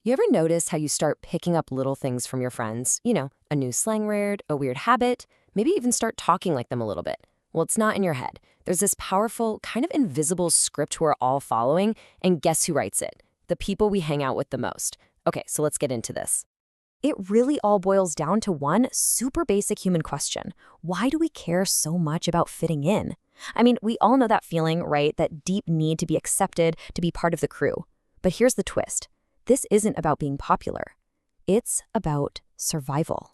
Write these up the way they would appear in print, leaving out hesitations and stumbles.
You ever notice how you start picking up little things from your friends? A new slang word, a weird habit, maybe even start talking like them a little bit. Well, it's not in your head. There's this powerful, kind of invisible script we're all following, and guess who writes it? The people we hang out with the most. Okay, so let's get into this. It really all boils down to one super basic human question. Why do we care so much about fitting in? I mean, we all know that feeling, right? That deep need to be accepted, to be part of the crew. But here's the twist. This isn't about being popular. It's about survival.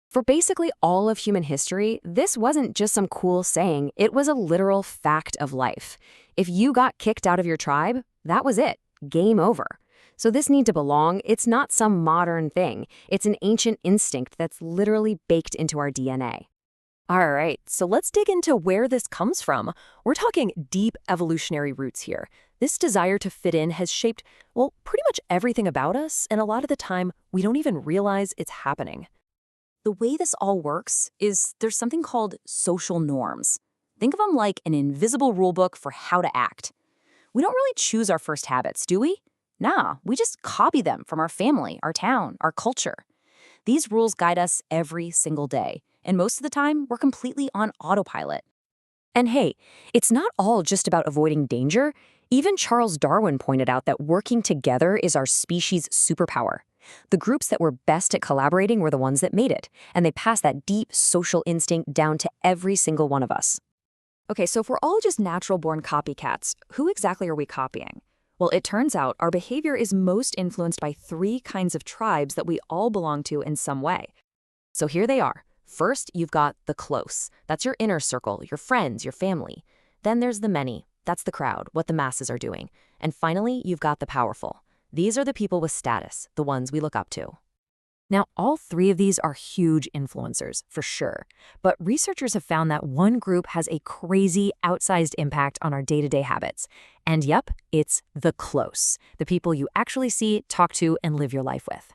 For basically all of human history, this wasn't just some cool saying, it was a literal fact of life. If you got kicked out of your tribe, that was it. Game over. So this need to belong, it's not some modern thing. It's an ancient instinct that's literally baked into our DNA. All right, so let's dig into where this comes from. We're talking deep evolutionary roots here. This desire to fit in has shaped, well, pretty much everything about us, and a lot of the time, we don't even realize it's happening. The way this all works is there's something called social norms. Think of them like an invisible rulebook for how to act. We don't really choose our first habits, do we? Nah, we just copy them from our family, our town, our culture. These rules guide us every single day, and most of the time, we're completely on autopilot. And hey, it's not all just about avoiding danger. Even Charles Darwin pointed out that working together is our species' superpower. The groups that were best at collaborating were the ones that made it, and they passed that deep social instinct down to every single one of us. Okay, so if we're all just natural-born copycats, who exactly are we copying? Well, it turns out our behavior is most influenced by three kinds of tribes that we all belong to in some way. So here they are. First, you've got the close. That's your inner circle, your friends, your family. Then there's the many. That's the crowd, what the masses are doing. And finally, you've got the powerful. These are the people with status, the ones we look up to. Now, all three of these are huge influencers, for sure. But researchers have found that one group has a crazy, outsized impact on our day-to-day habits. And yep, it's the close, the people you actually see, talk to, and live your life with.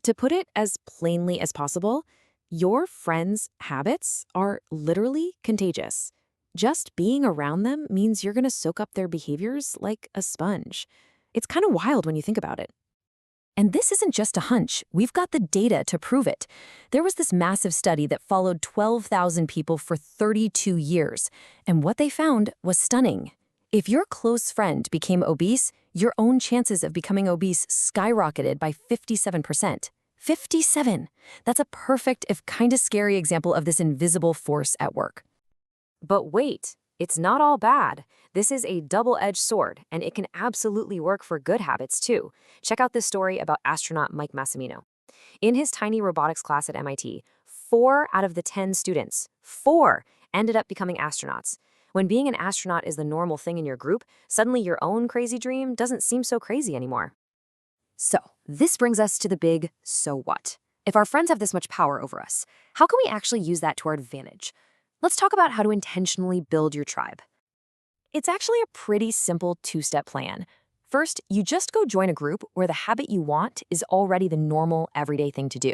To put it as plainly as possible, your friends' habits are literally contagious. Just being around them means you're going to soak up their behaviors like a sponge. It's kind of wild when you think about it. And this isn't just a hunch. We've got the data to prove it. There was this massive study that followed 12,000 people for 32 years, and what they found was stunning. If your close friend became obese, your own chances of becoming obese skyrocketed by 57%. 57! That's a perfect, if kind of scary example of this invisible force at work. But wait, it's not all bad. This is a double-edged sword, and it can absolutely work for good habits, too. Check out this story about astronaut Mike Massimino. In his tiny robotics class at MIT, 4 out of the 10 students, 4, ended up becoming astronauts. When being an astronaut is the normal thing in your group, suddenly your own crazy dream doesn't seem so crazy anymore. So, this brings us to the big so what. If our friends have this much power over us, how can we actually use that to our advantage? Let's talk about how to intentionally build your tribe. It's actually a pretty simple 2-step plan. First, you just go join a group where the habit you want is already the normal, everyday thing to do.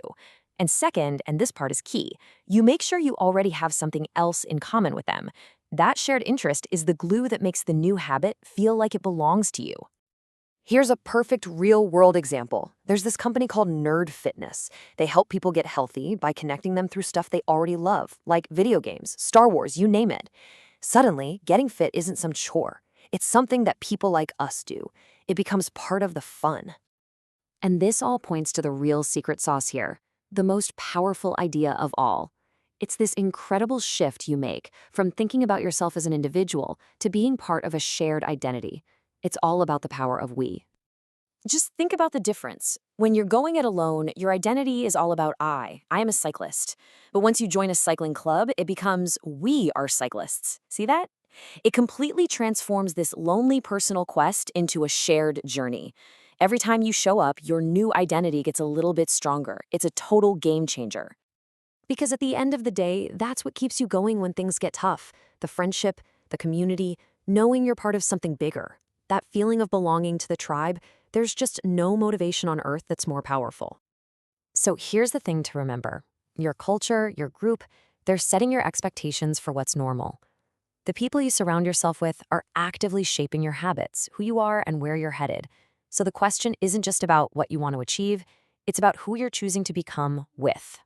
And second, and this part is key, you make sure you already have something else in common with them. That shared interest is the glue that makes the new habit feel like it belongs to you. Here's a perfect real-world example. There's this company called Nerd Fitness. They help people get healthy by connecting them through stuff they already love, like video games, Star Wars, you name it. Suddenly, getting fit isn't some chore. It's something that people like us do. It becomes part of the fun. And this all points to the real secret sauce here, the most powerful idea of all. It's this incredible shift you make from thinking about yourself as an individual to being part of a shared identity. It's all about the power of we. Just think about the difference. When you're going it alone, your identity is all about I am a cyclist. But once you join a cycling club, it becomes we are cyclists. See that? It completely transforms this lonely personal quest into a shared journey. Every time you show up, your new identity gets a little bit stronger. It's a total game changer. Because at the end of the day, that's what keeps you going when things get tough. The friendship, the community, knowing you're part of something bigger. That feeling of belonging to the tribe, there's just no motivation on earth that's more powerful. So here's the thing to remember. Your culture, your group, they're setting your expectations for what's normal. The people you surround yourself with are actively shaping your habits, who you are, and where you're headed. So the question isn't just about what you want to achieve, it's about who you're choosing to become with.